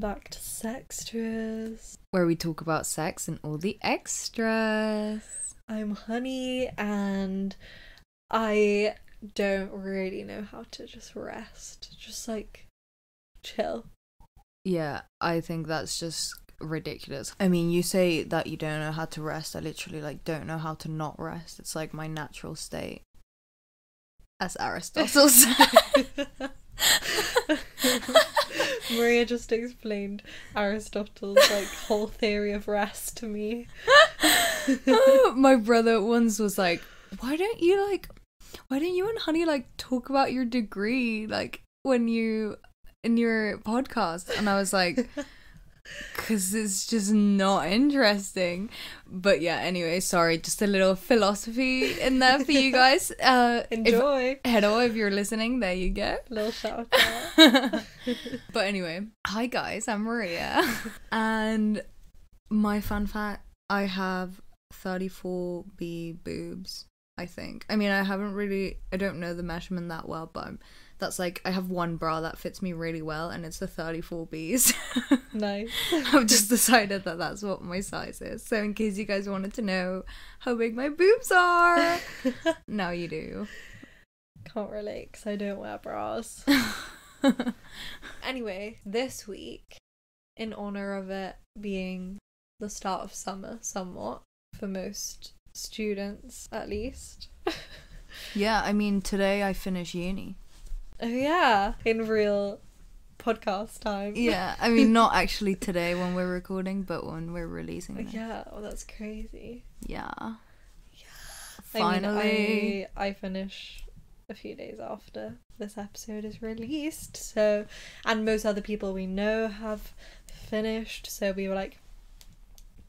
back to Sextras, where we talk about sex and all the extras. I'm Honey, and I don't really know how to just rest. Just like chill. Yeah, I think that's just ridiculous. I mean, you say that you don't know how to rest. I literally like don't know how to not rest. It's like my natural state. As Aristotle said. Maria just explained Aristotle's like whole theory of rest to me. My brother once was like, why don't you and Honey like talk about your degree like when you in your podcast? And I was like, because it's just not interesting. But yeah, anyway, sorry, just a little philosophy in there for you guys. Enjoy. If you're listening, there you go. Little shout out. But anyway, hi guys, I'm Maria. And my fun fact, I have 34B boobs, I think. I mean, I don't know the measurement that well, but that's like, I have one bra that fits me really well, and it's the 34Bs. Nice. I've just decided that that's what my size is. So in case you guys wanted to know how big my boobs are, now you do. Can't relate because I don't wear bras. Anyway, this week, in honour of it being the start of summer somewhat, for most students at least. Yeah, I mean, today I finish uni. Oh yeah, in real podcast time. Yeah, I mean, not actually today when we're recording, but when we're releasing this. Yeah, well, that's crazy. Yeah. Finally. I finish a few days after this episode is released, so, and most other people we know have finished, so we were like,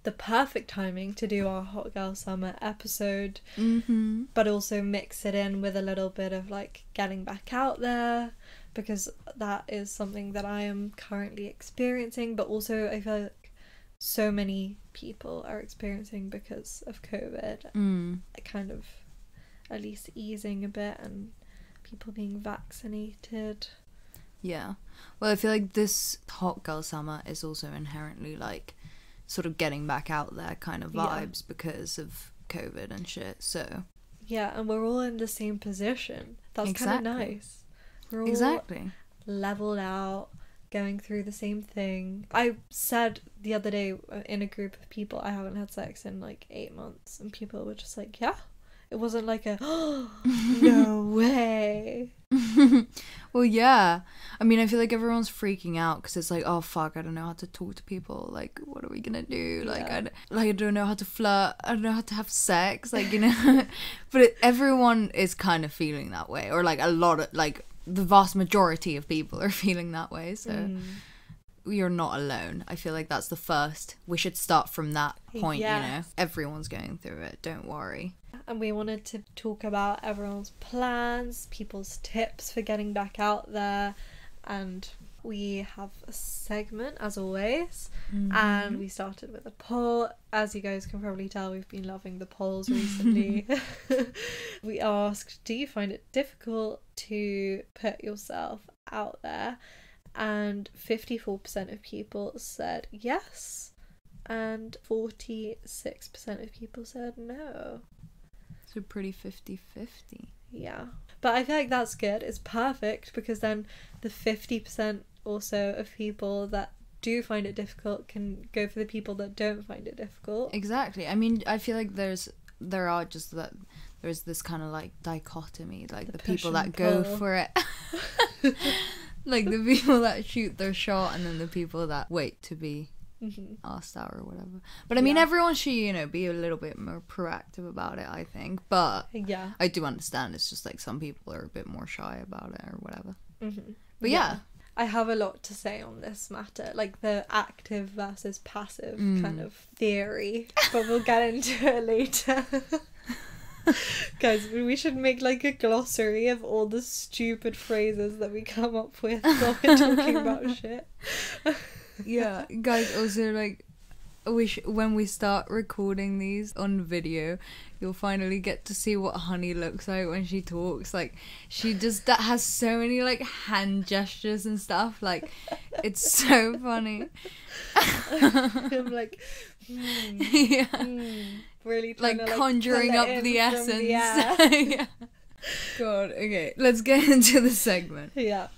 the perfect timing to do our Hot Girl Summer episode, but also mix it in with a little bit of like getting back out there, because that is something that I am currently experiencing, but also I feel like so many people are experiencing because of COVID. Kind of at least easing a bit and people being vaccinated. Yeah. Well, I feel like this Hot Girl Summer is also inherently like sort of getting back out there kind of vibes because of COVID and shit, so yeah, and we're all in the same position. That's kind of nice. We're all leveled out, going through the same thing. I said the other day in a group of people I haven't had sex in like 8 months, and people were just like, yeah. It wasn't like a, oh, no way. Well, yeah. I mean, I feel like everyone's freaking out because it's like, oh, fuck, I don't know how to talk to people. Like, what are we going to do? Like, I don't know how to flirt. I don't know how to have sex. Like, you know. But everyone is kind of feeling that way. Or, like, a lot of, like, the vast majority of people are feeling that way. So you're not alone. I feel like that's the first. We should start from that point, you know. Everyone's going through it. Don't worry. And we wanted to talk about everyone's plans, people's tips for getting back out there, and we have a segment as always, and we started with a poll. As you guys can probably tell, we've been loving the polls recently. We asked, do you find it difficult to put yourself out there? And 54% of people said yes, and 46% of people said no. So pretty 50-50. Yeah. But I feel like that's good. It's perfect, because then the 50% also of people that do find it difficult can go for the people that don't find it difficult. Exactly. I mean, I feel like there's this kind of like dichotomy, like the people that go for it. Like the people that shoot their shot, and then the people that wait to be asked out or whatever. But I mean, everyone should, you know, be a little bit more proactive about it, I think. But yeah, I do understand it's just like some people are a bit more shy about it or whatever. But yeah, I have a lot to say on this matter, like the active versus passive kind of theory, but we'll get into it later. Guys, we should make like a glossary of all the stupid phrases that we come up with while we're talking about shit. Yeah, guys, also like when we start recording these on video, you'll finally get to see what Honey looks like when she talks. Like, she just has so many like hand gestures and stuff. Like, It's so funny. I'm like, really trying like to, conjuring pull up it the in from essence. the air. Yeah. God, okay, let's get into the segment. Yeah.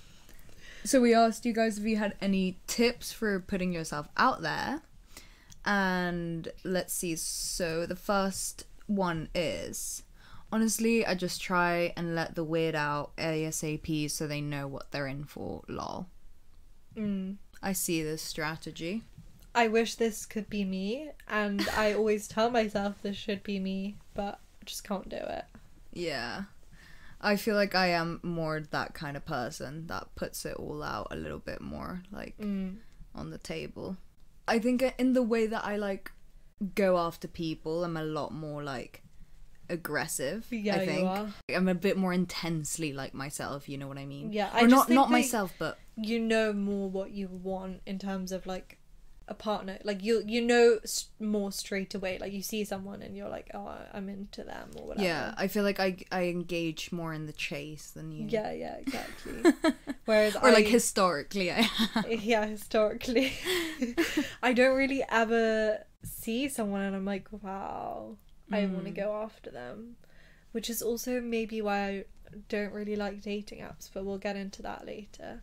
So we asked you guys if you had any tips for putting yourself out there. And let's see, so the first one is, honestly, I just try and let the weird out ASAP so they know what they're in for, lol. I see this strategy. I wish this could be me, and I always tell myself this should be me, but I just can't do it. Yeah. I feel like I am more that kind of person that puts it all out a little bit more, like, on the table. I think in the way that I, like, go after people, I'm a lot more, like, aggressive. Yeah, I think. you are. I'm a bit more intensely like myself, you know what I mean? Yeah, or not myself, but you know more what you want in terms of, like, a partner. Like, you know more straight away. Like, you see someone and you're like, oh, I'm into them or whatever. Yeah, I feel like I engage more in the chase than you. Yeah, exactly. Whereas like historically I have. Yeah, historically. I don't really ever see someone and I'm like, wow, I want to go after them. Which is also maybe why I don't really like dating apps, but we'll get into that later.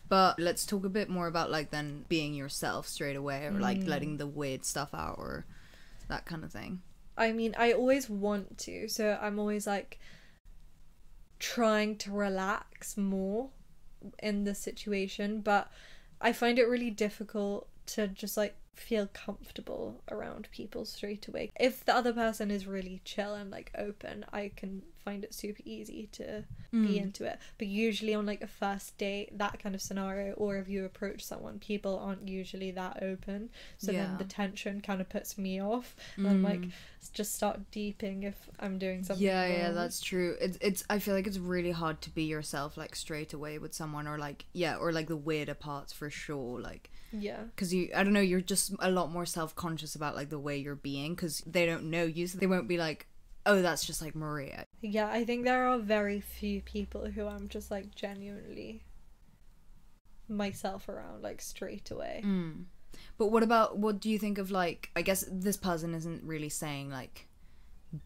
But let's talk a bit more about, like, then being yourself straight away, or like letting the weird stuff out or that kind of thing. I mean, I always want to, so I'm always like trying to relax more in the situation, but I find it really difficult to just like feel comfortable around people straight away. If the other person is really chill and like open, I can find it super easy to be into it. But usually on like a first date, that kind of scenario, or if you approach someone, people aren't usually that open, so then the tension kind of puts me off, and I'm like, just start deeping if I'm doing something wrong. That's true. It's I feel like it's really hard to be yourself like straight away with someone, or like or like the weirder parts for sure, like because I don't know, you're just a lot more self-conscious about like the way you're being, because they don't know you, so they won't be like, oh, that's just like Maria. Yeah, I think there are very few people who I'm just like genuinely myself around like straight away. But what do you think of, like, I guess this person isn't really saying like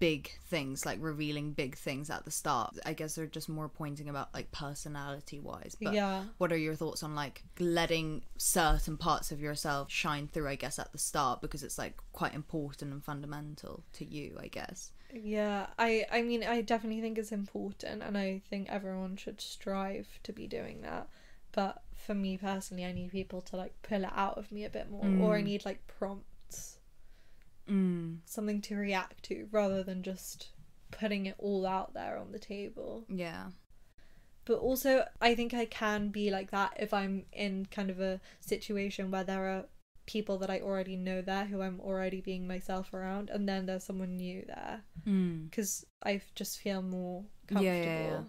big things, like revealing big things at the start. I guess they're just more pointing about like personality wise. But what are your thoughts on like letting certain parts of yourself shine through, I guess, at the start, because it's like quite important and fundamental to you, I guess? Yeah, I mean, I definitely think it's important, and I think everyone should strive to be doing that. But for me personally, I need people to like pull it out of me a bit more, or I need like prompts, something to react to, rather than just putting it all out there on the table. Yeah. But also, I think I can be like that if I'm in kind of a situation where there are people that I already know there, who I'm already being myself around, and then there's someone new there, because I just feel more comfortable.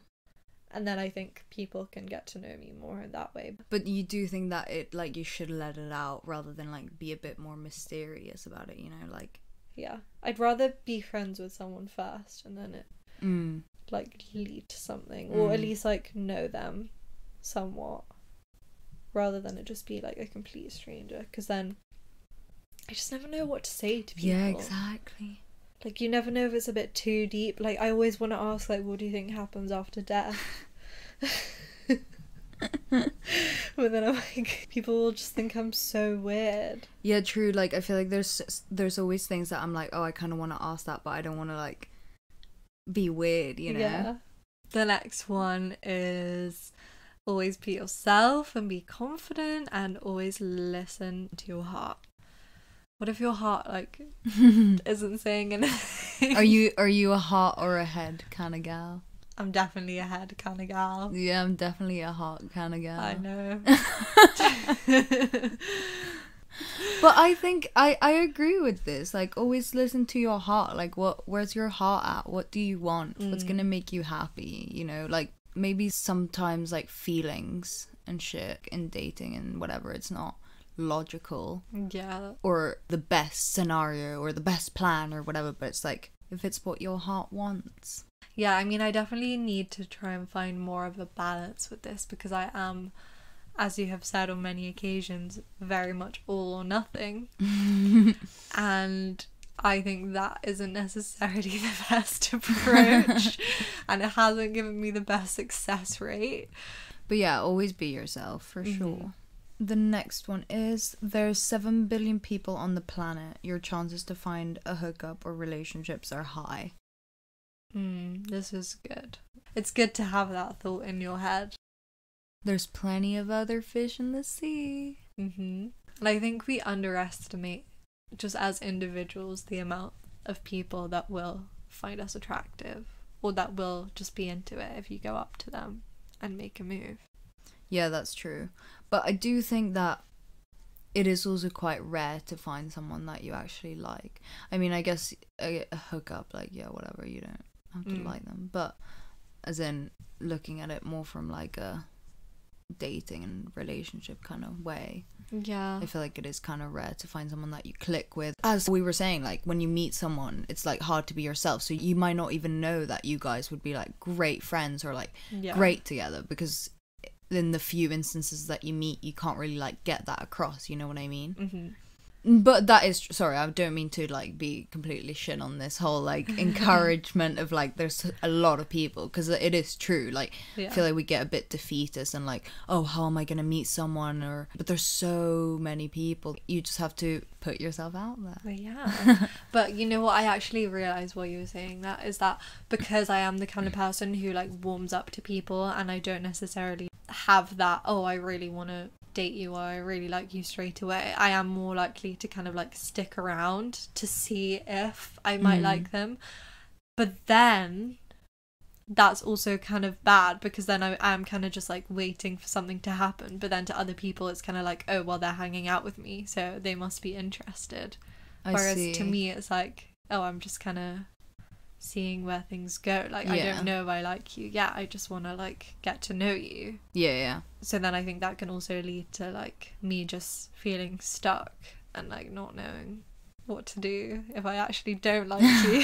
And then I think people can get to know me more in that way. But you do think that it, like, you should let it out rather than like be a bit more mysterious about it, you know, like? Yeah, I'd rather be friends with someone first, and then it like lead to something, or at least like know them somewhat, rather than it just be like a complete stranger, because then I just never know what to say to people. Yeah, exactly. Like, you never know if it's a bit too deep. Like, I always want to ask, like, what do you think happens after death? But then I'm like, people will just think I'm so weird. Yeah, true. Like, I feel like there's always things that I'm like, oh, I kind of want to ask that, but I don't want to like be weird, you know? Yeah. The next one is always be yourself and be confident, and always listen to your heart. What if your heart like isn't saying anything? Are you a heart or a head kind of gal? I'm definitely a head kind of gal. Yeah, I'm definitely a heart kind of gal. I know. But I think I agree with this. Like, always listen to your heart. Like, where's your heart at? What do you want? What's gonna make you happy? You know, like, maybe sometimes like feelings and shit in dating and whatever, it's not logical, or the best scenario or the best plan or whatever, but it's like, if it's what your heart wants. I mean, I definitely need to try and find more of a balance with this, because I am as you have said on many occasions, very much all or nothing. And I think that isn't necessarily the best approach, and it hasn't given me the best success rate. But yeah, always be yourself, for sure. The next one is, there's 7 billion people on the planet. Your chances to find a hookup or relationships are high. This is good. It's good to have that thought in your head. There's plenty of other fish in the sea. And I think we underestimate, just as individuals, the amount of people that will find us attractive, or that will just be into it if you go up to them and make a move. Yeah, that's true. But I do think that it is also quite rare to find someone that you actually like. I mean, I guess a hookup, like, yeah, whatever, you don't have to like them. But as in looking at it more from like a dating and relationship kind of way. Yeah. I feel like it is kind of rare to find someone that you click with. As we were saying, like, when you meet someone, it's like hard to be yourself. So you might not even know that you guys would be like great friends or like great together, because in the few instances that you meet, you can't really like get that across, you know what I mean? But that is, sorry, I don't mean to like be completely shit on this whole like encouragement of like there's a lot of people, because it is true. Like, I feel like we get a bit defeatist and like, oh, how am I gonna meet someone? Or, but there's so many people. You just have to put yourself out there. Yeah. But you know what, I actually realised while you were saying that is that because I am the kind of person who like warms up to people, and I don't necessarily have that, oh, I really want to date you or I really like you straight away, I am more likely to kind of like stick around to see if I might like them. But then that's also kind of bad, because then I'm kind of just like waiting for something to happen. But then to other people it's kind of like, oh, well, they're hanging out with me, so they must be interested. Whereas to me it's like, oh, I'm just kind of seeing where things go. Like, I don't know if I like you yet, I just want to like get to know you. So then I think that can also lead to like me just feeling stuck and like not knowing what to do if I actually don't like you.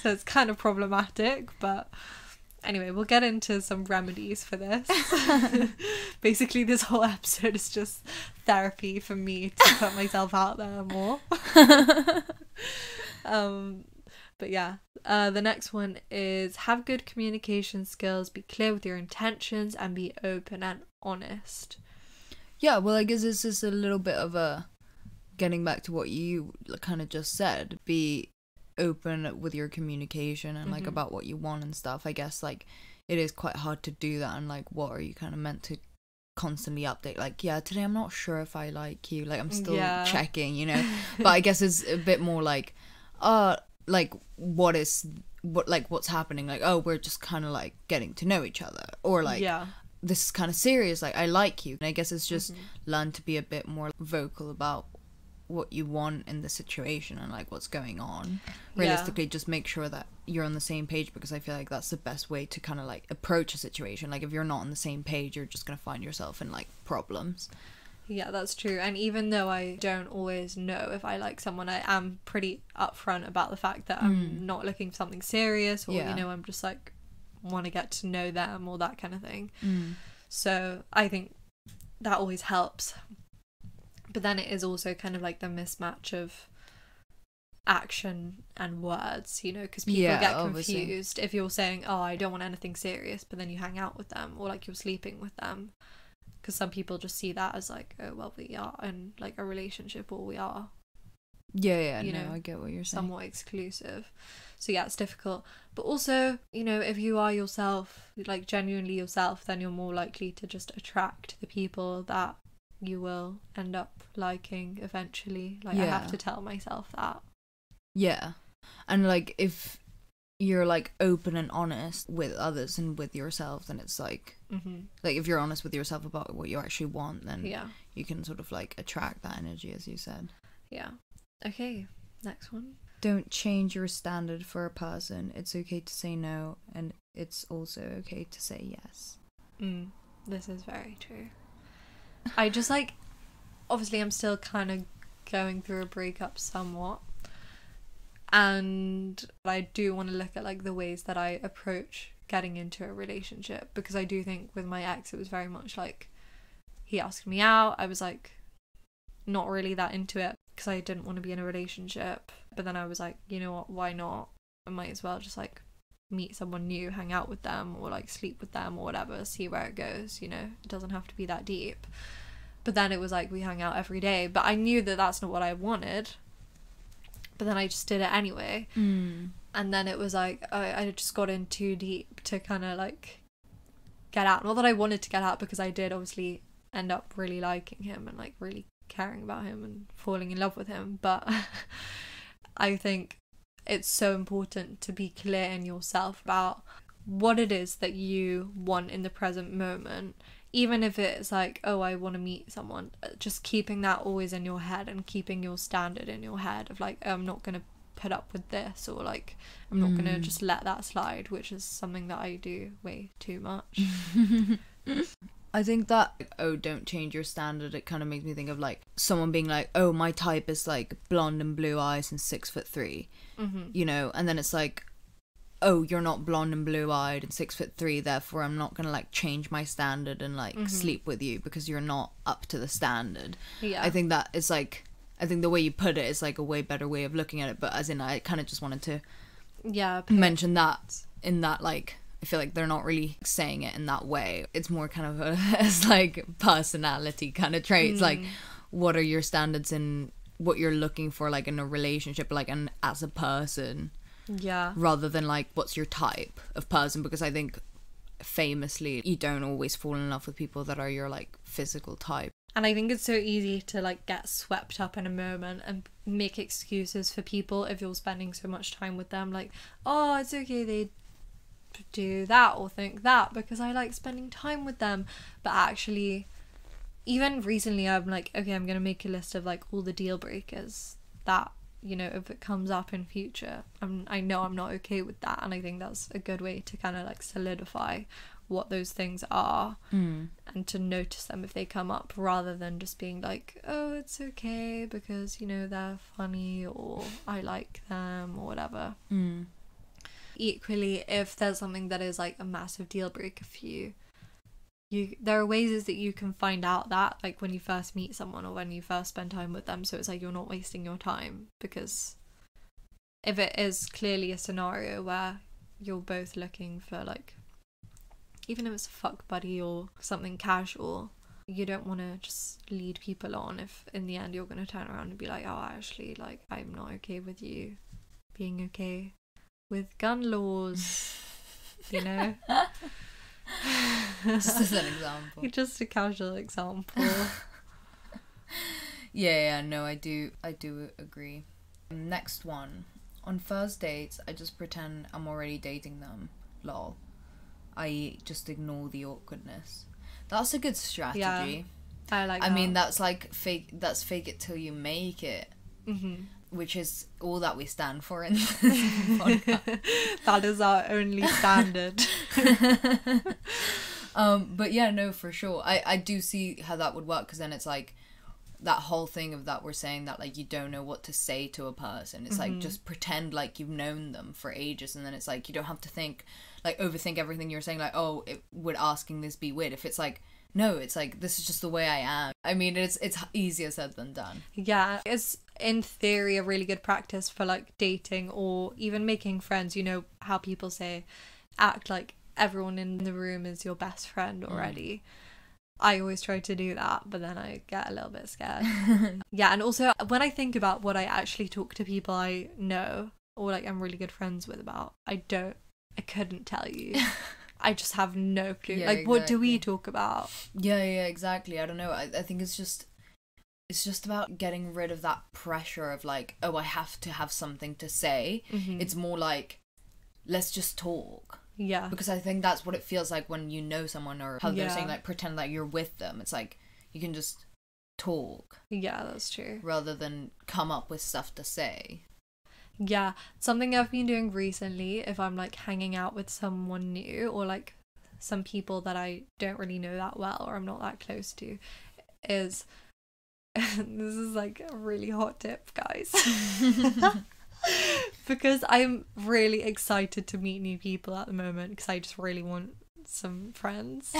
So it's kind of problematic, but anyway, we'll get into some remedies for this. Basically this whole episode is just therapy for me to put myself out there more. But yeah, the next one is, have good communication skills, be clear with your intentions, and be open and honest. Yeah, well, I guess this is a little bit of a getting back to what you kind of just said. Be open with your communication and like about what you want and stuff. I guess like it is quite hard to do that, and like what are you kind of meant to constantly update, like, yeah, today I'm not sure if I like you, like I'm still checking, you know. But I guess it's a bit more like like what's happening, like, oh, we're just kind of like getting to know each other, or like this is kind of serious, like I like you. And I guess it's just learn to be a bit more vocal about what you want in the situation and like what's going on. Realistically, just make sure that you're on the same page, because I feel like that's the best way to kind of like approach a situation. Like if you're not on the same page, you're just gonna find yourself in like problems. Yeah, that's true. And even though I don't always know if I like someone, I am pretty upfront about the fact that I'm not looking for something serious, or you know, I'm just like want to get to know them or that kind of thing. So I think that always helps. But then it is also kind of like the mismatch of action and words, you know, because people get confused if you're saying, oh, I don't want anything serious, but then you hang out with them, or like you're sleeping with them. Because some people just see that as like, oh, well, we are in like a relationship, or we are, you know, I get what you're saying, somewhat exclusive. So yeah, it's difficult. But also, you know, if you are yourself, like genuinely yourself, then you're more likely to just attract the people that you will end up liking eventually. Like I have to tell myself that. Yeah. And like if you're like open and honest with others and with yourself, then it's like like if you're honest with yourself about what you actually want, then you can sort of like attract that energy, as you said. Okay, next one. Don't change your standard for a person. It's okay to say no, and it's also okay to say yes. This is very true. I just like, obviously I'm still kind of going through a breakup somewhat, and I do want to look at like the ways that I approach getting into a relationship, because I do think with my ex it was very much like he asked me out, I was like not really that into it because I didn't want to be in a relationship, but then I was like, you know what, why not, I might as well just like meet someone new, hang out with them, or like sleep with them or whatever, see where it goes, you know, it doesn't have to be that deep. But then it was like we hung out every day, but I knew that that's not what I wanted, but then I just did it anyway. And then it was like I just got in too deep to kind of like get out. Not that I wanted to get out, because I did obviously end up really liking him and like really caring about him and falling in love with him, but I think it's so important to be clear in yourself about what it is that you want in the present moment, even if it's like, oh, I want to meet someone, just keeping that always in your head and keeping your standard in your head of like, oh, I'm not going to put up with this, or like I'm not going to just let that slide, which is something that I do way too much. I think that, oh, don't change your standard, it kind of makes me think of like someone being like, oh, my type is like blonde and blue eyes and 6'3", you know, and then it's like, oh, you're not blonde and blue eyed and 6'3", therefore I'm not gonna like change my standard and like sleep with you because you're not up to the standard. I think that is like, I think the way you put it is like a way better way of looking at it, but as in I kind of just wanted to mention that in that, like, I feel like they're not really saying it in that way. It's more kind of as like personality kind of traits, like what are your standards in what you're looking for, like in a relationship, like, and as a person, rather than like what's your type of person, because I think famously you don't always fall in love with people that are your like physical type. And I think it's so easy to like get swept up in a moment and make excuses for people if you're spending so much time with them, like, oh, it's okay, they do that or think that because I like spending time with them. But actually, even recently I'm like, okay, I'm gonna make a list of like all the deal breakers that, you know, if it comes up in future, I know I'm not okay with that. And I think that's a good way to kind of like solidify what those things are and to notice them if they come up, rather than just being like, oh, it's okay because, you know, they're funny or I like them or whatever. Equally, if there's something that is like a massive deal breaker for you, there are ways that you can find out that, like when you first meet someone or when you first spend time with them, so it's like you're not wasting your time. Because if it is clearly a scenario where you're both looking for like, even if it's a fuck buddy or something casual, you don't want to just lead people on if in the end you're going to turn around and be like, oh, actually, like, I'm not okay with you being okay with gun laws, you know. Just as an example. Just a casual example. No, I do agree. Next one. On first dates, I just pretend I'm already dating them. Lol. I just ignore the awkwardness. That's a good strategy. Yeah, I like that. I mean, that's like fake it till you make it. Which is all that we stand for in this podcast. That is our only standard. But yeah, no, for sure. I do see how that would work, because then it's like that whole thing of that we're saying that like you don't know what to say to a person. It's like just pretend like you've known them for ages, and then it's like you don't have to think, like overthink everything you're saying, like, oh, would asking this be weird? If it's like, no, it's like, this is just the way I am. I mean, it's easier said than done. Yeah, it's in theory a really good practice for like dating or even making friends. You know how people say act like everyone in the room is your best friend already. I always try to do that, but then I get a little bit scared. Yeah, and also when I think about what I actually talk to people I know or like I'm really good friends with about, I couldn't tell you. I just have no clue. Yeah, like, exactly. What do we talk about? Yeah, exactly. I don't know. I think it's just about getting rid of that pressure of like, oh, I have to have something to say. It's more like, let's just talk. Yeah. Because I think that's what it feels like when you know someone, or how they're saying like pretend that you're with them. It's like you can just talk. Yeah, that's true. Rather than come up with stuff to say. Yeah, something I've been doing recently, if I'm like hanging out with someone new or like some people that I don't really know that well or I'm not that close to, is this is like a really hot tip, guys. Because I'm really excited to meet new people at the moment, because I just really want some friends.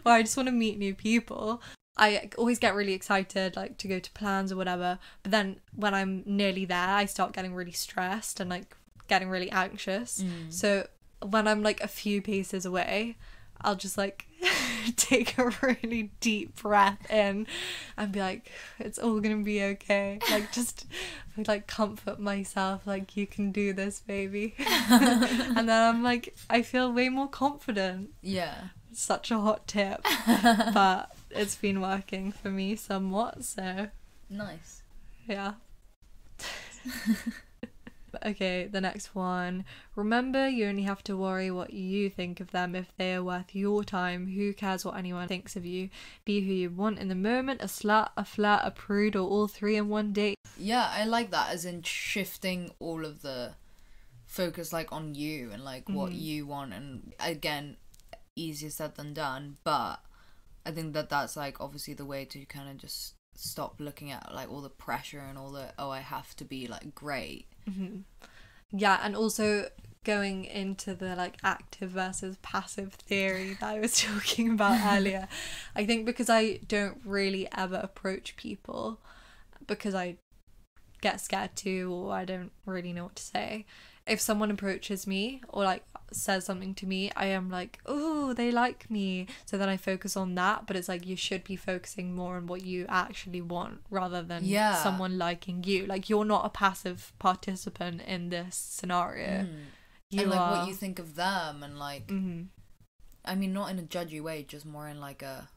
Or I just want to meet new people. I always get really excited, like, to go to plans or whatever, but then when I'm nearly there, I start getting really stressed and, like, getting really anxious. So when I'm, like, a few paces away, I'll just, like, take a really deep breath in and be like, it's all gonna be okay. Like, just, like, comfort myself, like, you can do this, baby. And then I'm like, I feel way more confident. Yeah. Such a hot tip. But it's been working for me somewhat, so. Nice. Yeah. Okay, the next one. Remember, you only have to worry what you think of them if they are worth your time. Who cares what anyone thinks of you? Be who you want in the moment, a slut, a flirt, a prude, or all three in one day. Yeah, I like that, as in shifting all of the focus, like, on you and, like, what you want. And again, easier said than done, but I think that that's, like, obviously the way to kind of just stop looking at, like, all the pressure and all the, oh, I have to be, like, great. Yeah, and also going into the, like, active versus passive theory that I was talking about earlier. I think because I don't really ever approach people because I get scared too, or I don't really know what to say. If someone approaches me or, like, says something to me, I am like, oh, they like me. So then I focus on that, but it's like, you should be focusing more on what you actually want rather than someone liking you. Like, you're not a passive participant in this scenario. You and, like, are... what you think of them, and, like, I mean, not in a judgy way, just more in, like, a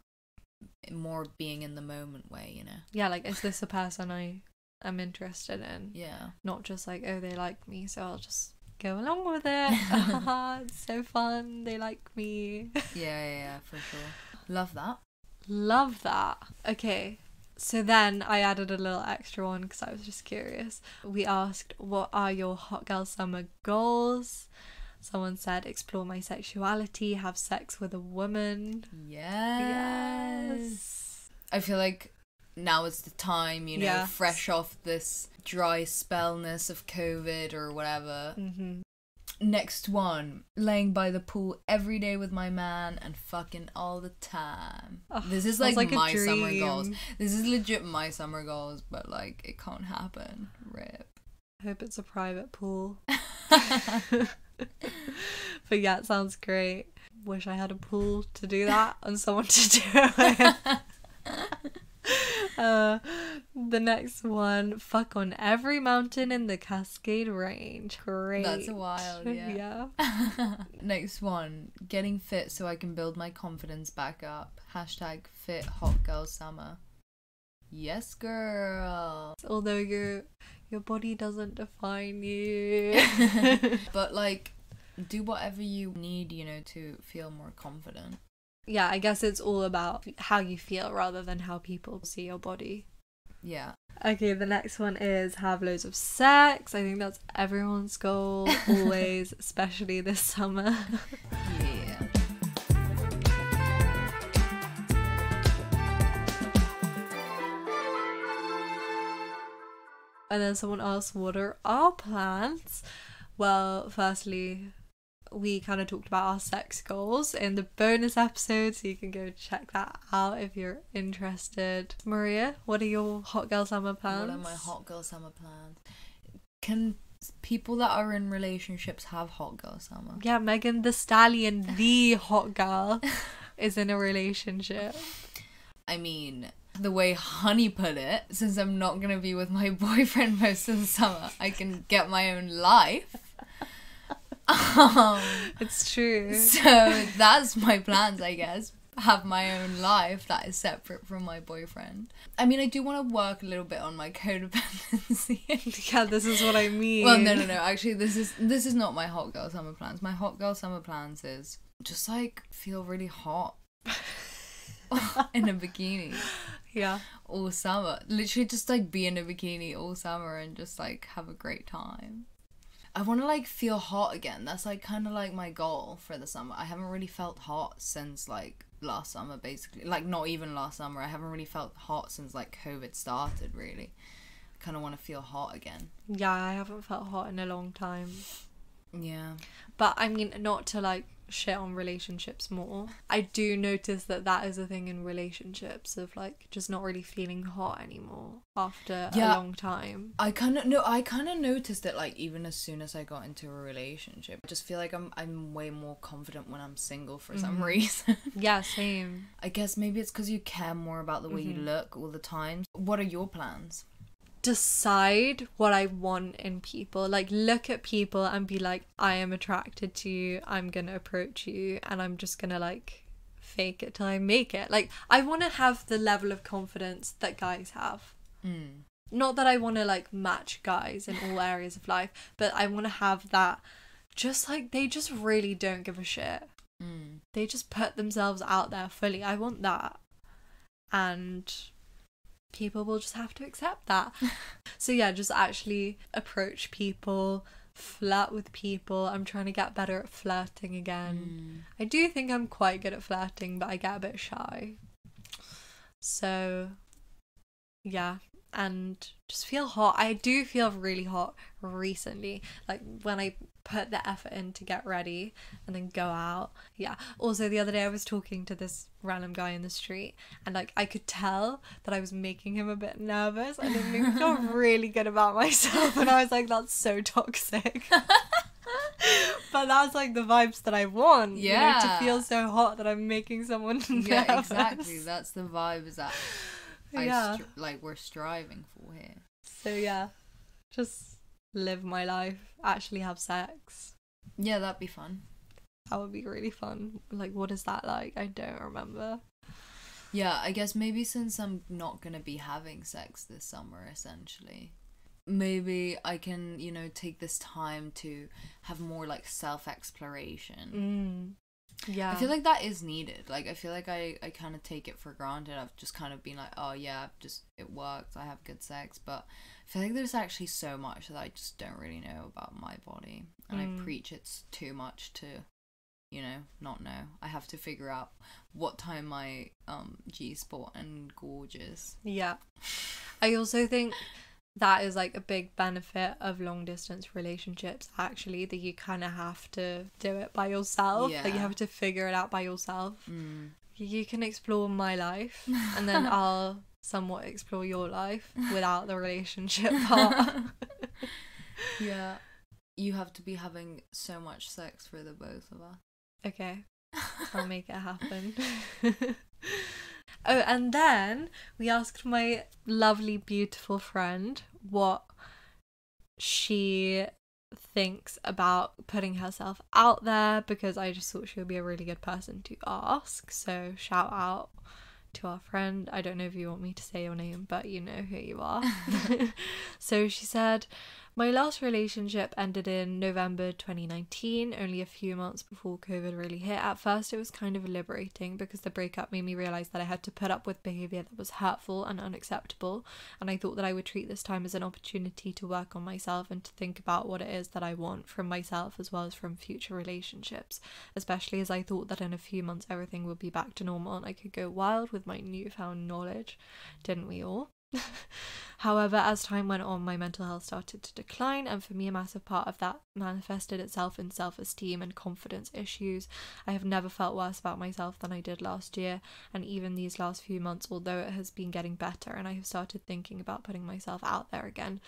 more being in the moment way, you know? Yeah, like, is this a person I'm interested in? Yeah. Not just like, oh, they like me, so I'll just go along with it. It's so fun, they like me. Yeah, for sure. Love that. Okay, so then I added a little extra one because I was just curious. We asked, what are your hot girl summer goals? Someone said, explore my sexuality, have sex with a woman. Yes. I feel like now is the time, you know, fresh off this dry spellness of COVID or whatever. Next one, laying by the pool every day with my man and fucking all the time. This is like my summer goals. This is legit my summer goals, but, like, it can't happen. RIP. I hope it's a private pool. But yeah, it sounds great. Wish I had a pool to do that and someone to do it. The next one, fuck on every mountain in the Cascade Range. Great. That's wild. Yeah. Next one, getting fit so I can build my confidence back up. Hashtag fit hot girl summer. Yes, girl. Although your body doesn't define you. But, like, do whatever you need, you know, to feel more confident. Yeah, I guess it's all about how you feel rather than how people see your body. Yeah. Okay, the next one is have loads of sex. I think that's everyone's goal, always, especially this summer. Yeah. And then someone asked, what are our plans? Well, firstly, we kind of talked about our sex goals in the bonus episode, so you can go check that out if you're interested. Maria, what are your hot girl summer plans? What are my hot girl summer plans? Can people that are in relationships have hot girl summer? Yeah, Megan Thee Stallion, the hot girl, is in a relationship. I mean, the way Honey put it, since I'm not going to be with my boyfriend most of the summer, I can get my own life. It's true. So that's my plans, I guess. Have my own life that is separate from my boyfriend. I mean, I do want to work a little bit on my codependency. Yeah, this is what I mean. Well, no. Actually, this is not my hot girl summer plans. My hot girl summer plans is just, like, feel really hot in a bikini. Yeah. All summer. Literally just, like, be in a bikini all summer and just, like, have a great time. I want to, like, feel hot again. That's, like, kind of, like, my goal for the summer. I haven't really felt hot since, like, last summer, basically. Like, not even last summer. I haven't really felt hot since, like, COVID started, really. kind of want to feel hot again. Yeah, I haven't felt hot in a long time. Yeah. But I mean, not to like shit on relationships more, I do notice that that is a thing in relationships, of like just not really feeling hot anymore after a long time. I kind of noticed it, like, even as soon as I got into a relationship. I just feel like I'm way more confident when I'm single for some reason. Yeah, same. I guess maybe it's because you care more about the way you look all the time. What are your plans? Decide what I want in people. Like, look at people and be like, I am attracted to you, I'm gonna approach you, and I'm just gonna like fake it till I make it. Like, I want to have the level of confidence that guys have. Not that I want to like match guys in all areas of life, but I want to have that, just like, they just really don't give a shit. They just put themselves out there fully. I want that, and people will just have to accept that. So yeah, just actually approach people, flirt with people. I'm trying to get better at flirting again. I do think I'm quite good at flirting, but I get a bit shy. So yeah, and just feel hot. I do feel really hot recently, like when I put the effort in to get ready and then go out. Yeah. Also, the other day I was talking to this random guy in the street, and like I could tell that I was making him a bit nervous, and it made me feel really good about myself, and I was like, that's so toxic. But that's like the vibes that I want. Yeah. You know, to feel so hot that I'm making someone nervous. Yeah, exactly. That's the vibes that we're striving for here. So yeah, just live my life, actually have sex. Yeah, that'd be fun. That would be really fun. Like, what is that like? I don't remember. Yeah, I guess maybe since I'm not gonna be having sex this summer, essentially, maybe I can, you know, take this time to have more like self-exploration. Yeah. I feel like that is needed. Like, I feel like I kind of take it for granted. I've just kind of been like, oh yeah, it works, I have good sex. But I feel like there's actually so much that I just don't really know about my body. And I preach it's too much to, you know, not know. I have to figure out what time my G-spot and gorgeous. Yeah. I also think that is like a big benefit of long distance relationships, actually, that you kind of have to do it by yourself. Yeah. Like, you have to figure it out by yourself. You can explore my life, and then I'll somewhat explore your life without the relationship part. Yeah. You have to be having so much sex for the both of us. Okay. I'll make it happen. Oh, and then we asked my lovely, beautiful friend what she thinks about putting herself out there, because I just thought she would be a really good person to ask. So shout out to our friend. I don't know if you want me to say your name, but you know who you are. So she said, my last relationship ended in November 2019, only a few months before COVID really hit. At first it was kind of liberating, because the breakup made me realise that I had to put up with behaviour that was hurtful and unacceptable, and I thought that I would treat this time as an opportunity to work on myself and to think about what it is that I want from myself as well as from future relationships, especially as I thought that in a few months everything would be back to normal and I could go wild with my newfound knowledge. Didn't we all? However, as time went on, my mental health started to decline, and for me a massive part of that manifested itself in self-esteem and confidence issues. I have never felt worse about myself than I did last year, and even these last few months, although it has been getting better and I have started thinking about putting myself out there again.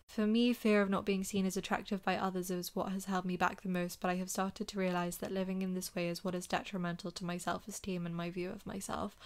For me, fear of not being seen as attractive by others is what has held me back the most, but I have started to realise that living in this way is what is detrimental to my self-esteem and my view of myself.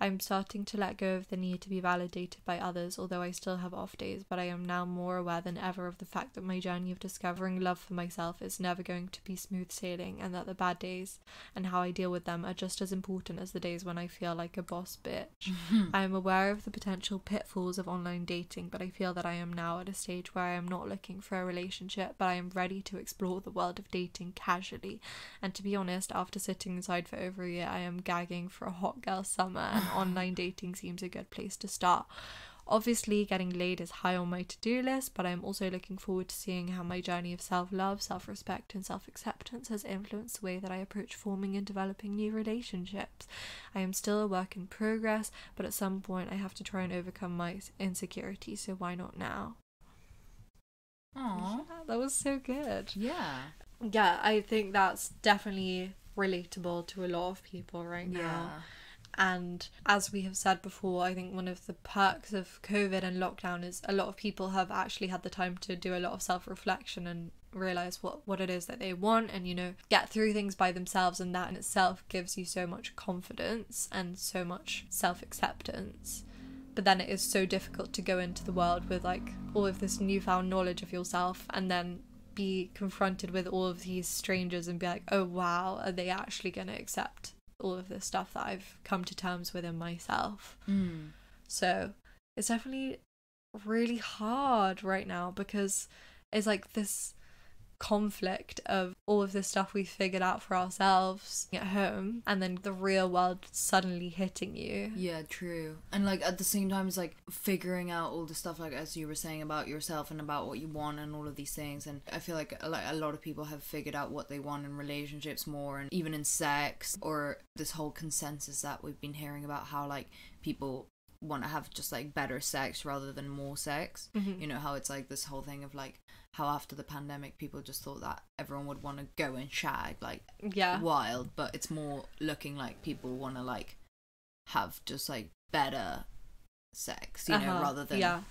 I'm starting to let go of the need to be validated by others, although I still have off days, but I am now more aware than ever of the fact that my journey of discovering love for myself is never going to be smooth sailing, and that the bad days and how I deal with them are just as important as the days when I feel like a boss bitch. I am aware of the potential pitfalls of online dating, but I feel that I am now at a stage where I am not looking for a relationship, but I am ready to explore the world of dating casually. And to be honest, after sitting inside for over a year, I am gagging for a hot girl summer, and online dating seems a good place to start. Obviously, getting laid is high on my to-do list, but I'm also looking forward to seeing how my journey of self-love, self-respect, and self-acceptance has influenced the way that I approach forming and developing new relationships. I am still a work in progress, but at some point I have to try and overcome my insecurities, so why not now? Aww. Yeah, that was so good. Yeah. Yeah, I think that's definitely relatable to a lot of people right now. Yeah. And as we have said before, I think one of the perks of COVID and lockdown is a lot of people have actually had the time to do a lot of self-reflection and realize what it is that they want, and, you know, get through things by themselves, and that in itself gives you so much confidence and so much self-acceptance. But then it is so difficult to go into the world with like all of this newfound knowledge of yourself and then be confronted with all of these strangers and be like, oh wow, are they actually going to accept all of this stuff that I've come to terms with in myself? So it's definitely really hard right now, because it's like this conflict of all of this stuff we figured out for ourselves at home, and then the real world suddenly hitting you. Yeah, true. And like at the same time, it's like figuring out all the stuff, like as you were saying, about yourself and about what you want and all of these things. And I feel like a lot of people have figured out what they want in relationships more, and even in sex, or this whole consensus that we've been hearing about how like people want to have just like better sex rather than more sex. You know, how it's like this whole thing of like how after the pandemic people just thought that everyone would want to go and shag like wild, but it's more looking like people want to like have just like better sex, you know, rather than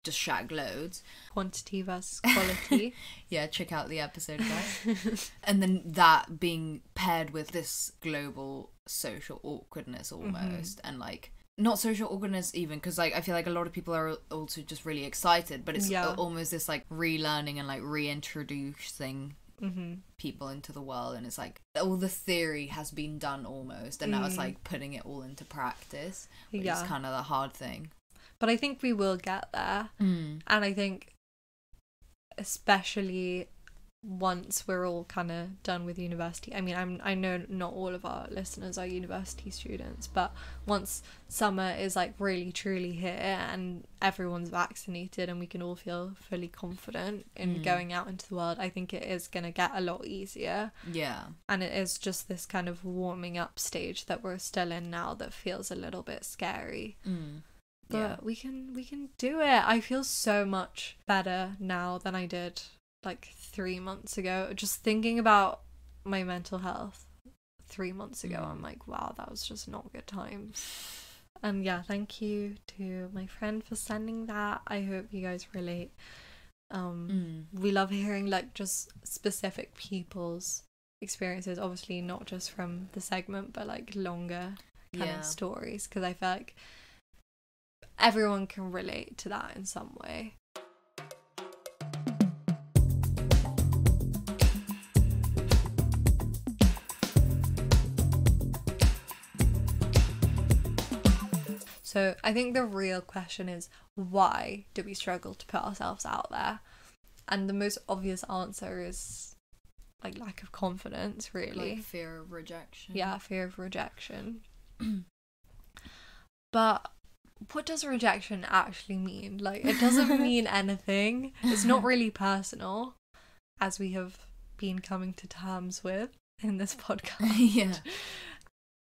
just shag loads. Quantity versus quality. Yeah, check out the episode, guys. And then that being paired with this global social awkwardness almost, and like not social awkwardness even, because like I feel like a lot of people are also just really excited, but it's almost this like relearning and like reintroducing people into the world, and it's like all the theory has been done almost, and now it's like putting it all into practice, which is kind of the hard thing. But I think we will get there, and I think especially once we're all kind of done with university. I mean, I know not all of our listeners are university students, but once summer is like really truly here and everyone's vaccinated and we can all feel fully confident in going out into the world, I think it is going to get a lot easier. Yeah. And it is just this kind of warming up stage that we're still in now that feels a little bit scary. But we can do it. I feel so much better now than I did like 3 months ago. Just thinking about my mental health 3 months ago, I'm like, wow, that was just not good times. And yeah, thank you to my friend for sending that. I hope you guys relate. We love hearing like just specific people's experiences, obviously not just from the segment, but like longer kind of stories, because I feel like everyone can relate to that in some way. So I think the real question is, why do we struggle to put ourselves out there? And the most obvious answer is like lack of confidence, really. Like fear of rejection. Yeah, fear of rejection. But what does rejection actually mean? Like, it doesn't mean anything. It's not really personal, as we have been coming to terms with in this podcast. Yeah.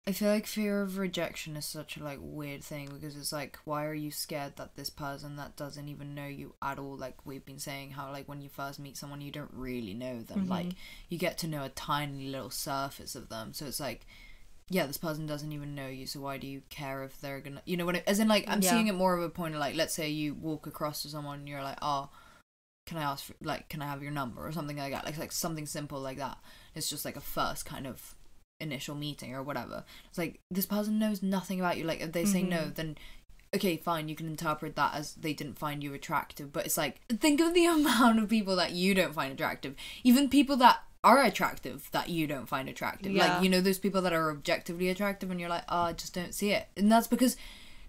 I feel like fear of rejection is such a like weird thing, because it's like, why are you scared that this person that doesn't even know you at all, like we've been saying how like when you first meet someone you don't really know them, like you get to know a tiny little surface of them, so it's like, yeah, this person doesn't even know you, so why do you care if they're gonna, you know what, as in like I'm seeing it more of a point of like, let's say you walk across to someone and you're like, oh, can I ask for, like, can I have your number or something like that, like something simple like that. It's just like a first kind of initial meeting or whatever. It's like, this person knows nothing about you. Like, if they say no, then okay, fine, you can interpret that as they didn't find you attractive. But it's like, think of the amount of people that you don't find attractive, even people that are attractive that you don't find attractive. Like, you know, those people that are objectively attractive and you're like, oh, I just don't see it. And that's because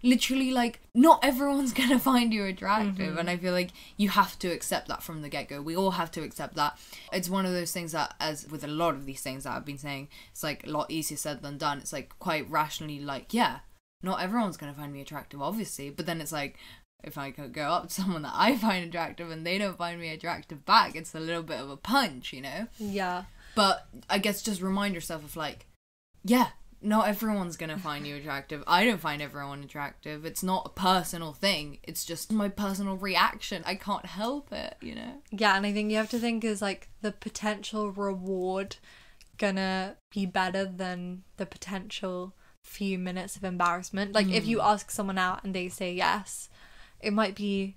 literally, like, not everyone's gonna find you attractive, and I feel like you have to accept that from the get-go. We all have to accept that. It's one of those things that, as with a lot of these things that I've been saying, it's like a lot easier said than done. It's like quite rationally like, yeah, not everyone's gonna find me attractive, obviously, but then it's like, if I could go up to someone that I find attractive and they don't find me attractive back, it's a little bit of a punch, you know? Yeah. But I guess just remind yourself of like, yeah, not everyone's gonna find you attractive. I don't find everyone attractive. It's not a personal thing. It's just my personal reaction. I can't help it, you know? Yeah, and I think you have to think is like the potential reward gonna be better than the potential few minutes of embarrassment. Like if you ask someone out and they say yes, it might be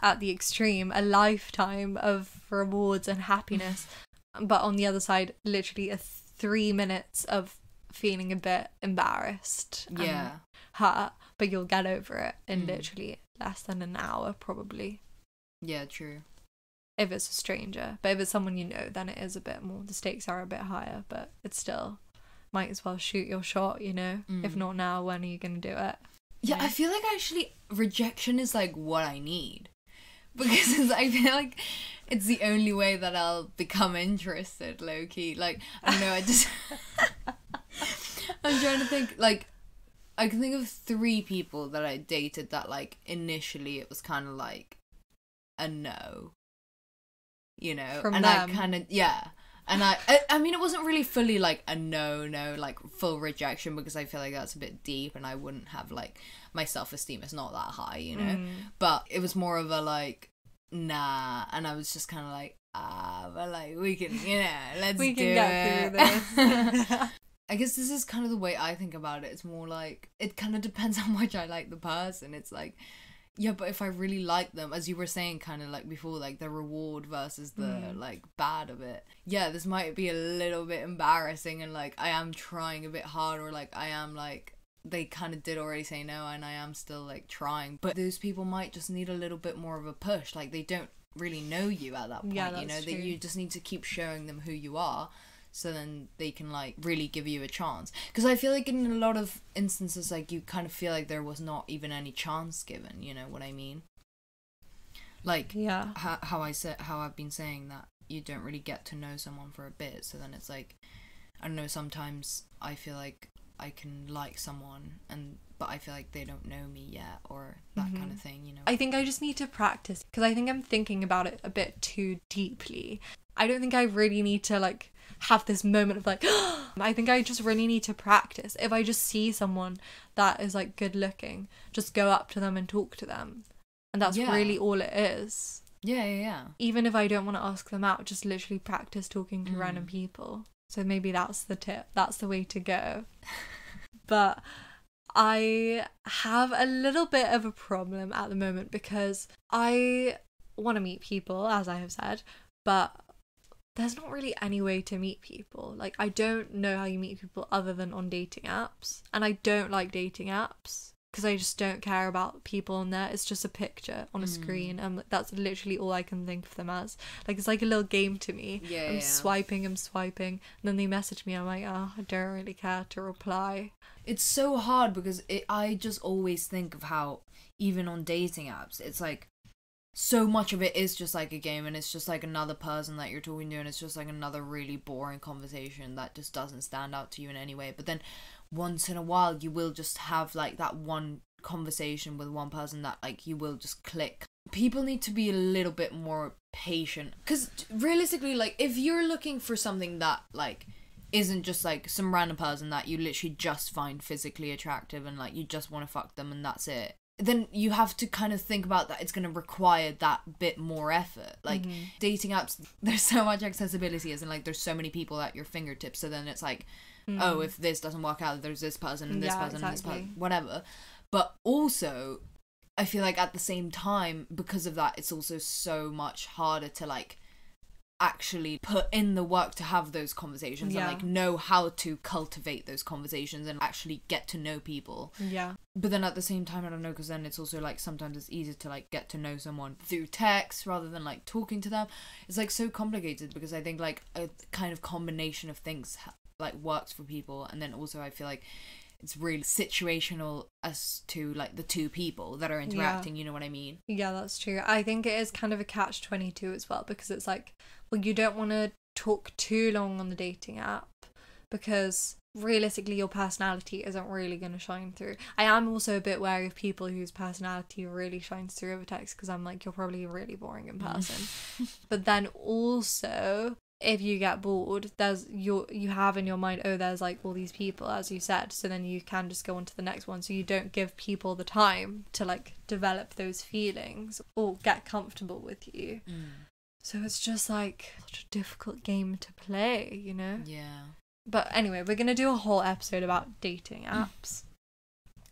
at the extreme a lifetime of rewards and happiness, but on the other side literally 3 minutes of feeling a bit embarrassed and hurt, but you'll get over it in literally less than an hour probably. Yeah, true. If it's a stranger. But if it's someone you know, then it is a bit more, the stakes are a bit higher, but it's still, might as well shoot your shot, you know? If not now, when are you gonna do it? Yeah, I feel like actually rejection is like what I need, because I feel like it's the only way that I'll become interested, low-key. Like, I don't know, I just I'm trying to think, like, I can think of 3 people that I dated that like initially it was kind of like a no, you know, From and them. I kind of, yeah. And I mean, it wasn't really fully like a no, like full rejection, because I feel like that's a bit deep and I wouldn't have like, my self-esteem is not that high, you know? But it was more of a like, nah. And I was just kind of like, but like, we can, you know, let's we do can get through this. I guess this is kind of the way I think about it. It's more like, it kind of depends how much I like the person. It's like, yeah, but if I really like them, as you were saying kind of like before, like the reward versus the like bad of it. Yeah, this might be a little bit embarrassing and like I am trying a bit hard, or like I am like, they kind of did already say no and I am still like trying. But those people might just need a little bit more of a push. Like they don't really know you at that point, Yeah, you know, that's that true. you just need to keep showing them who you are. So then they can like really give you a chance, because I feel like in a lot of instances like you kind of feel like there was not even any chance given, you know what I mean? Like Yeah. how I've been saying that you don't really get to know someone for a bit, so then it's like, I don't know, sometimes I feel like I can like someone but I feel like they don't know me yet, or that kind of thing, you know. I think I just need to practice, because I think I'm thinking about it a bit too deeply. I don't think I really need to like have this moment of like I think I just really need to practice. If I just see someone that is like good looking, just go up to them and talk to them, and that's really all it is. Yeah. Even if I don't want to ask them out, just literally practice talking to random people. So maybe that's the tip, that's the way to go. But I have a little bit of a problem at the moment, because I want to meet people, as I have said, but there's not really any way to meet people. Like, I don't know how you meet people other than on dating apps, and I don't like dating apps because I just don't care about people on there. It's just a picture on a screen, and that's literally all I can think of them as. Like, it's like a little game to me. I'm swiping, and then they message me, I'm like, oh, I don't really care to reply. It's so hard because I just always think of how, even on dating apps, it's like, so much of it is just like a game, and it's just like another person that you're talking to, and it's just like another really boring conversation that just doesn't stand out to you in any way. But then once in a while you will just have like that one conversation with one person that like you will just click. People need to be a little bit more patient, because realistically, like, if you're looking for something that like isn't just like some random person that you literally just find physically attractive and like you just want to fuck them and that's it, then you have to kind of think about that it's going to require that bit more effort. Like, dating apps, there's so much accessibility, as in like there's so many people at your fingertips, so then it's like, oh, if this doesn't work out, there's this person and this person and this person, whatever. But also, I feel like at the same time, because of that, it's also so much harder to like actually put in the work to have those conversations and like know how to cultivate those conversations and actually get to know people. But then at the same time, I don't know, because then it's also like sometimes it's easier to like get to know someone through text rather than like talking to them. It's like so complicated, because I think like a kind of combination of things like works for people, and then also I feel like it's really situational as to like the two people that are interacting, you know what I mean? Yeah, that's true. I think it is kind of a catch-22 as well, because it's like, well, you don't want to talk too long on the dating app, because realistically your personality isn't really going to shine through. I am also a bit wary of people whose personality really shines through over text, because I'm like, you're probably really boring in person. But then also, if you get bored, you have in your mind, oh, there's like all these people, as you said, so then you can just go on to the next one, so you don't give people the time to like develop those feelings or get comfortable with you. So it's just like such a difficult game to play, you know? Yeah. But anyway, we're going to do a whole episode about dating apps.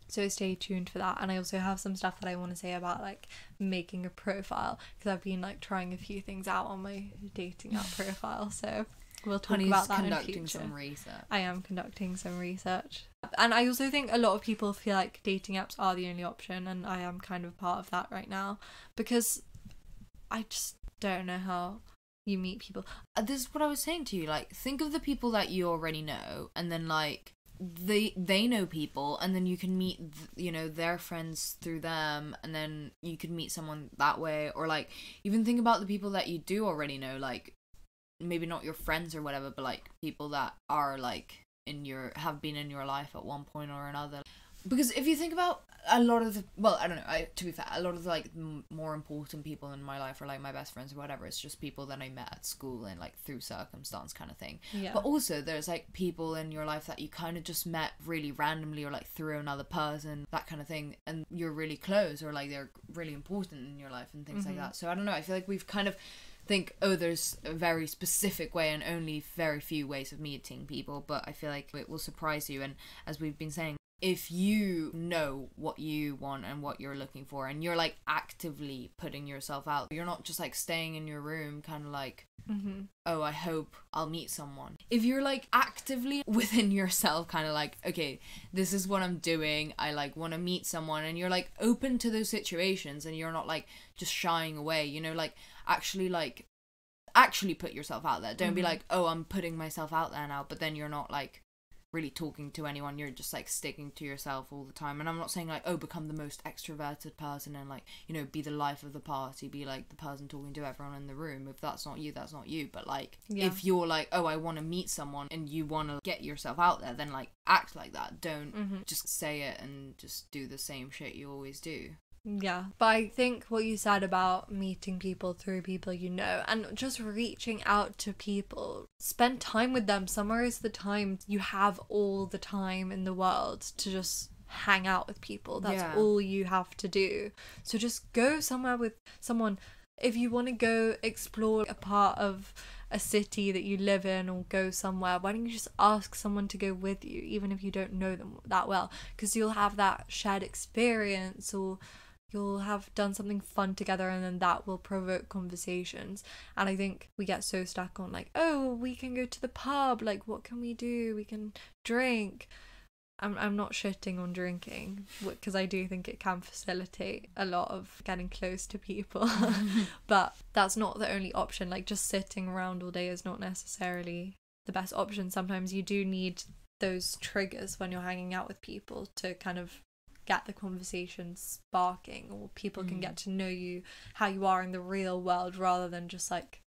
So stay tuned for that. And I also have some stuff that I want to say about like making a profile, because I've been like trying a few things out on my dating app profile. So we'll talk about that in future. Some research. I am conducting some research. And I also think a lot of people feel like dating apps are the only option, and I am kind of part of that right now, because I just don't know how you meet people. This is what I was saying to you, like, think of the people that you already know, and then like they know people, and then you can meet their friends through them, and then you could meet someone that way. Or like, even think about the people that you do already know, like maybe not your friends or whatever, but like people that are like have been in your life at one point or another. Because if you think about a lot of to be fair, a lot of the like more important people in my life are like my best friends or whatever. It's just people that I met at school and like through circumstance kind of thing. Yeah. But also there's like people in your life that you kind of just met really randomly, or like through another person, that kind of thing, and you're really close, or like they're really important in your life and things like that. So I don't know, I feel like we've kind of think, oh, there's a very specific way and only very few ways of meeting people, but I feel like it will surprise you. And as we've been saying, if you know what you want and what you're looking for, and you're like actively putting yourself out, you're not just like staying in your room kind of like, oh, I hope I'll meet someone. If you're like actively within yourself kind of like, okay, this is what I'm doing, I like want to meet someone, and you're like open to those situations, and you're not like just shying away, like actually put yourself out there. Don't be like, oh, I'm putting myself out there now, but then you're not like really talking to anyone, you're just like sticking to yourself all the time. And I'm not saying like, oh, become the most extroverted person and like, be the life of the party, be like the person talking to everyone in the room. If that's not you, that's not you. But like, if you're like, oh, I want to meet someone, and you want to get yourself out there, then like act like that. Don't just say it and just do the same shit you always do. Yeah, but I think what you said about meeting people through people you know, and just reaching out to people, spend time with them. Summer is the time you have all the time in the world to just hang out with people. That's all you have to do. So just go somewhere with someone. If you want to go explore a part of a city that you live in, or go somewhere, why don't you just ask someone to go with you, even if you don't know them that well, because you'll have that shared experience, or you'll have done something fun together, and then that will provoke conversations. And I think we get so stuck on like, oh, we can go to the pub, like what can we do, we can drink. I'm not shitting on drinking, because I do think it can facilitate a lot of getting close to people. But that's not the only option. Like just sitting around all day is not necessarily the best option. Sometimes you do need those triggers when you're hanging out with people to kind of get the conversation sparking, or people can get to know you, how you are in the real world, rather than just like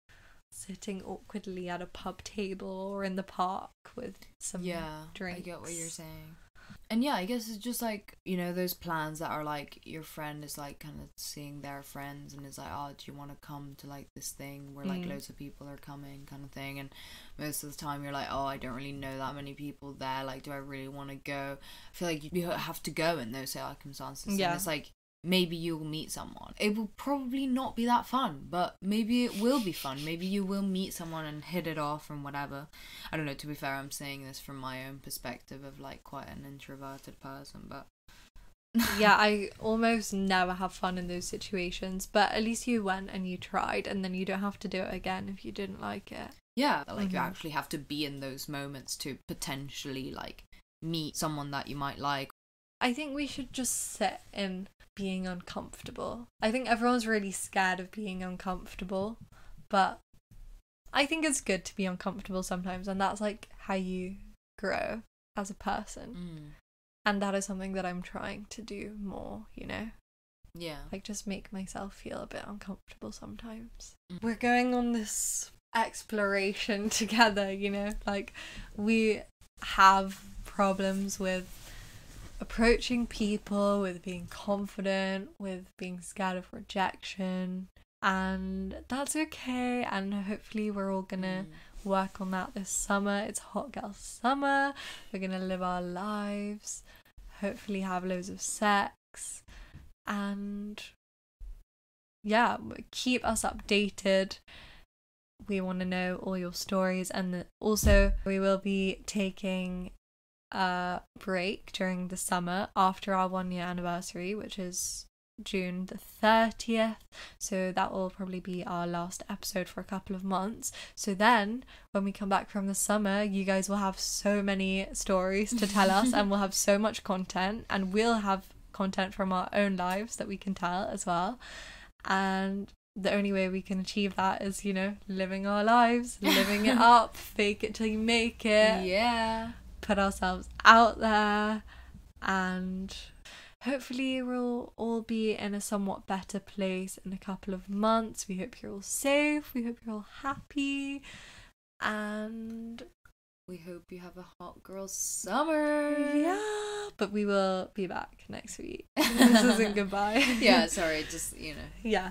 sitting awkwardly at a pub table or in the park with some drinks. I get what you're saying. And yeah, I guess it's just like, those plans that are like, your friend is like kind of seeing their friends and is like, oh, do you want to come to like this thing where like loads of people are coming kind of thing. And most of the time you're like, oh, I don't really know that many people there, like, do I really want to go? I feel like you have to go in those circumstances. And it's like, maybe you'll meet someone. It will probably not be that fun, but maybe it will be fun. Maybe you will meet someone and hit it off and whatever. I don't know, to be fair, I'm saying this from my own perspective of like quite an introverted person, but yeah, I almost never have fun in those situations, but at least you went and you tried, and then you don't have to do it again if you didn't like it. Yeah, like you actually have to be in those moments to potentially like meet someone that you might like. I think we should just sit in being uncomfortable. I think everyone's really scared of being uncomfortable, but I think it's good to be uncomfortable sometimes, and that's like how you grow as a person. And that is something that I'm trying to do more, Yeah. Like just make myself feel a bit uncomfortable sometimes. We're going on this exploration together, like we have problems with approaching people, with being confident, with being scared of rejection, and that's okay. And hopefully we're all gonna work on that this summer. It's hot girl summer. We're gonna live our lives, hopefully have loads of sex, and yeah, keep us updated. We want to know all your stories. And also we will be taking a break during the summer after our 1 year anniversary, which is June the 30th. So that will probably be our last episode for a couple of months. So then when we come back from the summer, you guys will have so many stories to tell us, and we'll have so much content, and we'll have content from our own lives that we can tell as well. And the only way we can achieve that is, you know, living our lives, living it up, fake it till you make it. Yeah. Put ourselves out there, and hopefully we'll all be in a somewhat better place in a couple of months. We hope you're all safe. We hope you're all happy. And we hope you have a hot girl summer. Yeah, but we will be back next week. This isn't goodbye. Yeah, sorry, just, you know. Yeah.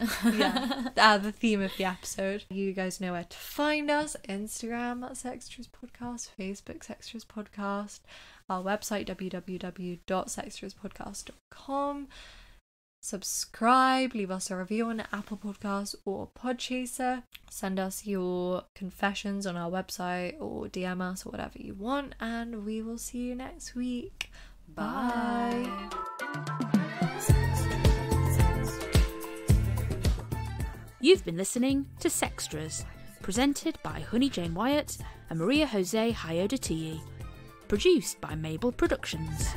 The theme of the episode. You guys know where to find us. Instagram at Sextras Podcast, Facebook Sextras Podcast, our website www.sextraspodcast.com. Subscribe, leave us a review on Apple Podcasts or Podchaser. Send us your confessions on our website or DM us or whatever you want, and we will see you next week. Bye. You've been listening to Sextras, presented by Honey Jane Wyatt and Maria Jose Hayodatiyi, produced by Mabel Productions.